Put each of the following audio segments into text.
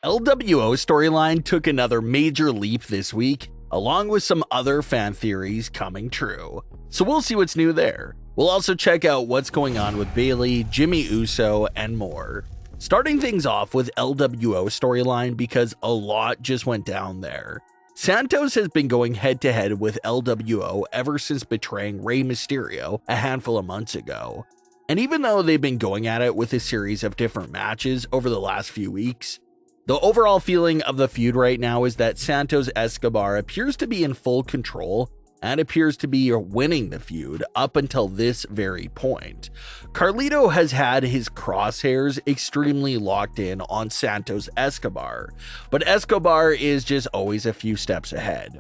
LWO storyline took another major leap this week, along with some other fan theories coming true. So we'll see what's new there. We'll also check out what's going on with Bayley, Jimmy Uso, and more. Starting things off with LWO storyline because a lot just went down there. Santos has been going head-to-head with LWO ever since betraying Rey Mysterio a handful of months ago. And even though they've been going at it with a series of different matches over the last few weeks, the overall feeling of the feud right now is that Santos Escobar appears to be in full control and appears to be winning the feud up until this very point. Carlito has had his crosshairs extremely locked in on Santos Escobar, but Escobar is just always a few steps ahead.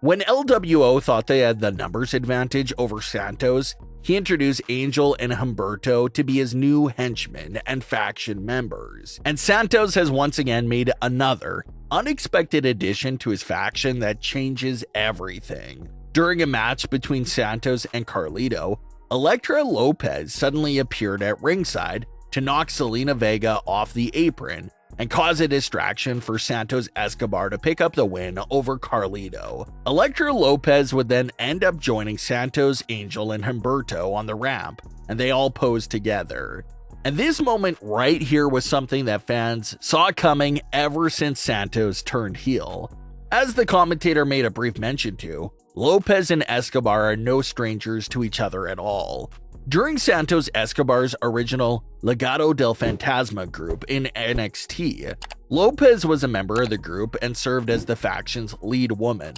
When LWO thought they had the numbers advantage over Santos, he introduced Angel and Humberto to be his new henchmen and faction members. And Santos has once again made another unexpected addition to his faction that changes everything. During a match between Santos and Carlito, Elektra Lopez suddenly appeared at ringside to knock Zelina Vega off the apron and cause a distraction for Santos Escobar to pick up the win over Carlito. Elektra Lopez would then end up joining Santos, Angel, and Humberto on the ramp, and they all posed together. And this moment right here was something that fans saw coming ever since Santos turned heel. As the commentator made a brief mention to, Lopez and Escobar are no strangers to each other at all. During Santos Escobar's original Legado del Fantasma group in NXT, Lopez was a member of the group and served as the faction's lead woman.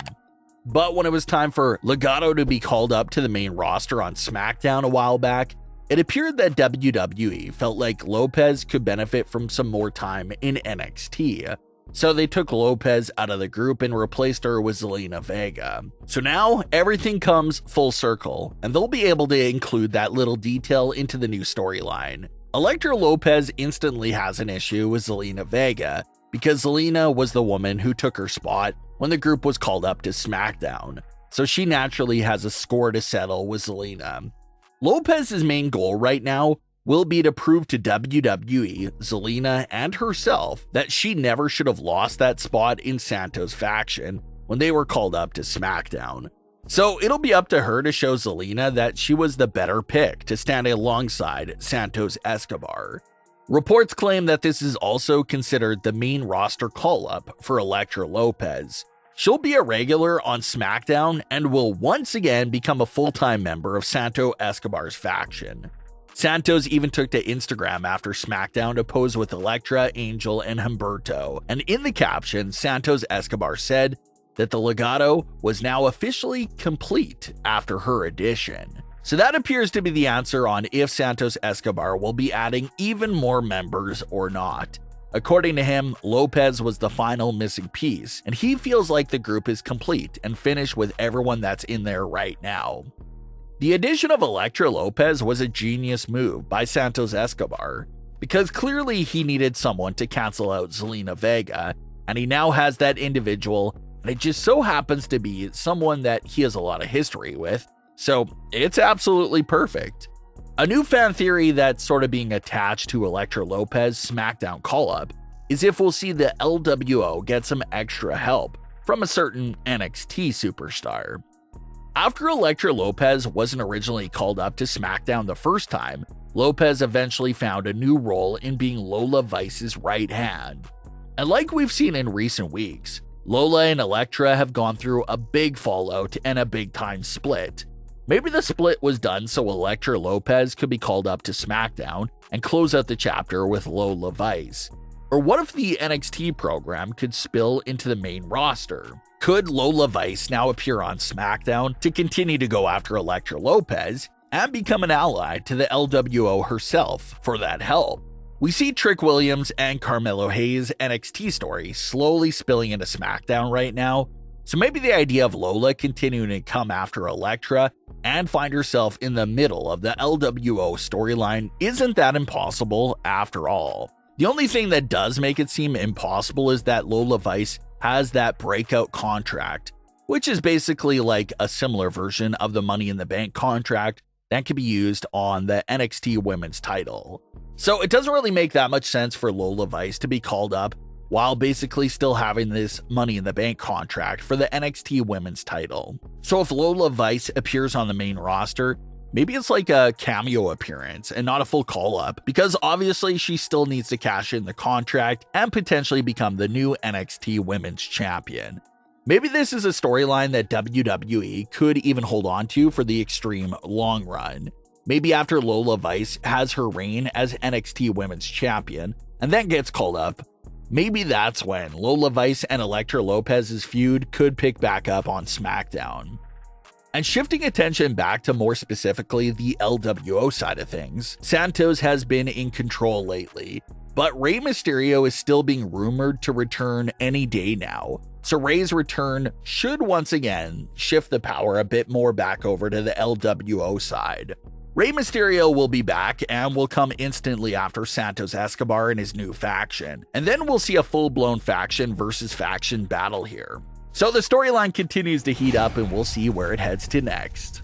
But when it was time for Legado to be called up to the main roster on Smackdown a while back, it appeared that WWE felt like Lopez could benefit from some more time in NXT. So they took Lopez out of the group and replaced her with Zelina Vega. So now everything comes full circle, and they'll be able to include that little detail into the new storyline. Elektra Lopez instantly has an issue with Zelina Vega because Zelina was the woman who took her spot when the group was called up to SmackDown, so she naturally has a score to settle with Zelina. Lopez's main goal right now will be to prove to WWE, Zelina, and herself that she never should have lost that spot in Santos' faction when they were called up to SmackDown. So it'll be up to her to show Zelina that she was the better pick to stand alongside Santos Escobar. Reports claim that this is also considered the main roster call-up for Elektra Lopez. She'll be a regular on SmackDown and will once again become a full-time member of Santos Escobar's faction. Santos even took to Instagram after SmackDown to pose with Elektra, Angel, and Humberto, and in the caption, Santos Escobar said that the Legado was now officially complete after her addition. So that appears to be the answer on if Santos Escobar will be adding even more members or not. According to him, Lopez was the final missing piece, and he feels like the group is complete and finished with everyone that's in there right now. The addition of Elektra Lopez was a genius move by Santos Escobar, because clearly he needed someone to cancel out Zelina Vega, and he now has that individual, and it just so happens to be someone that he has a lot of history with, so it's absolutely perfect. A new fan theory that's sort of being attached to Elektra Lopez's SmackDown call-up is if we'll see the LWO get some extra help from a certain NXT superstar. After Elektra Lopez wasn't originally called up to SmackDown the first time, Lopez eventually found a new role in being Lola Vice's right hand. And like we've seen in recent weeks, Lola and Elektra have gone through a big fallout and a big time split. Maybe the split was done so Elektra Lopez could be called up to SmackDown and close out the chapter with Lola Vice. Or what if the NXT program could spill into the main roster? Could Lola Vice now appear on SmackDown to continue to go after Elektra Lopez and become an ally to the LWO herself for that help? We see Trick Williams and Carmelo Hayes' NXT story slowly spilling into SmackDown right now, so maybe the idea of Lola continuing to come after Elektra and find herself in the middle of the LWO storyline isn't that impossible after all. The only thing that does make it seem impossible is that Lola Vice has that breakout contract which is basically like a similar version of the Money in the Bank contract that can be used on the NXT Women's title. So it doesn't really make that much sense for Lola Vice to be called up while basically still having this Money in the Bank contract for the NXT Women's title. So if Lola Vice appears on the main roster, maybe it's like a cameo appearance and not a full call-up, because obviously she still needs to cash in the contract and potentially become the new NXT Women's Champion. Maybe this is a storyline that WWE could even hold on to for the extreme long run. Maybe after Lola Vice has her reign as NXT Women's Champion and then gets called up, maybe that's when Lola Vice and Elektra Lopez's feud could pick back up on SmackDown. And shifting attention back to more specifically the LWO side of things, Santos has been in control lately, but Rey Mysterio is still being rumored to return any day now. So Rey's return should once again shift the power a bit more back over to the LWO side. Rey Mysterio will be back and will come instantly after Santos Escobar and his new faction, and then we'll see a full-blown faction versus faction battle here. So the storyline continues to heat up and we'll see where it heads to next.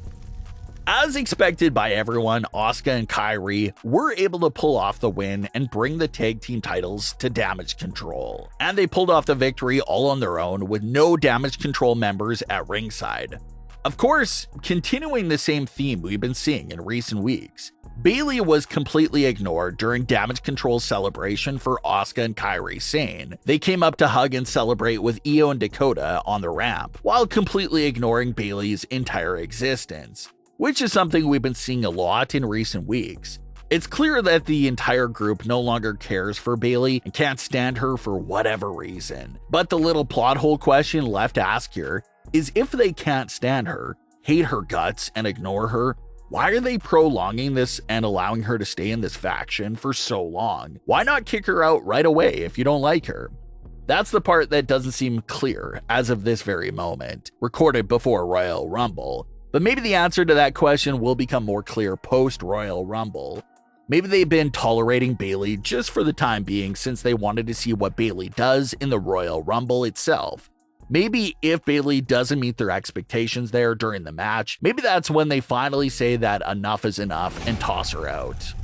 As expected by everyone, Asuka and Kairi were able to pull off the win and bring the tag team titles to Damage CTRL. And they pulled off the victory all on their own with no Damage CTRL members at ringside. Of course, continuing the same theme we've been seeing in recent weeks, Bayley was completely ignored during Damage CTRL's celebration for Asuka and Kairi Sane. They came up to hug and celebrate with Io and Dakota on the ramp, while completely ignoring Bayley's entire existence, which is something we've been seeing a lot in recent weeks. It's clear that the entire group no longer cares for Bayley and can't stand her for whatever reason. But the little plot hole question left to ask here is, if they can't stand her, hate her guts, and ignore her, why are they prolonging this and allowing her to stay in this faction for so long? Why not kick her out right away if you don't like her? That's the part that doesn't seem clear as of this very moment, recorded before Royal Rumble. But maybe the answer to that question will become more clear post-Royal Rumble. Maybe they've been tolerating Bayley just for the time being since they wanted to see what Bayley does in the Royal Rumble itself. Maybe if Bayley doesn't meet their expectations there during the match, maybe that's when they finally say that enough is enough and toss her out.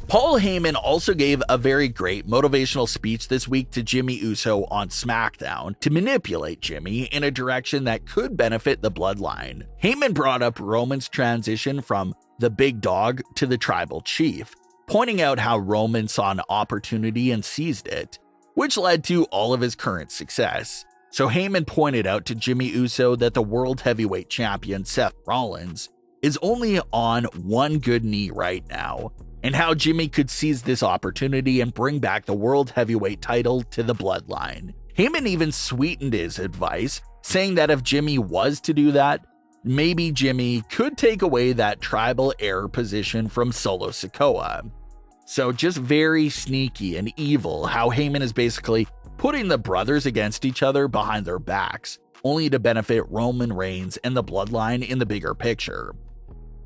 Paul Heyman also gave a very great motivational speech this week to Jimmy Uso on SmackDown to manipulate Jimmy in a direction that could benefit the bloodline. Heyman brought up Roman's transition from the big dog to the tribal chief, pointing out how Roman saw an opportunity and seized it, which led to all of his current success. So Heyman pointed out to Jimmy Uso that the World Heavyweight Champion Seth Rollins is only on one good knee right now, and how Jimmy could seize this opportunity and bring back the World Heavyweight title to the bloodline. Heyman even sweetened his advice, saying that if Jimmy was to do that, maybe Jimmy could take away that tribal heir position from Solo Sikoa. So just very sneaky and evil how Heyman is basically putting the brothers against each other behind their backs, only to benefit Roman Reigns and the bloodline in the bigger picture.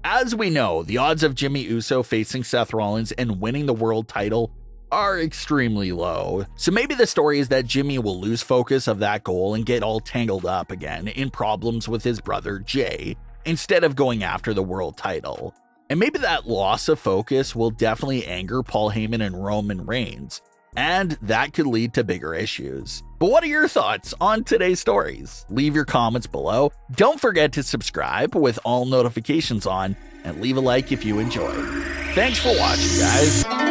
As we know, the odds of Jimmy Uso facing Seth Rollins and winning the world title are extremely low, so maybe the story is that Jimmy will lose focus of that goal and get all tangled up again in problems with his brother Jay, instead of going after the world title. And maybe that loss of focus will definitely anger Paul Heyman and Roman Reigns, and that could lead to bigger issues. But what are your thoughts on today's stories? Leave your comments below. Don't forget to subscribe with all notifications on, and leave a like if you enjoyed. Thanks for watching, guys.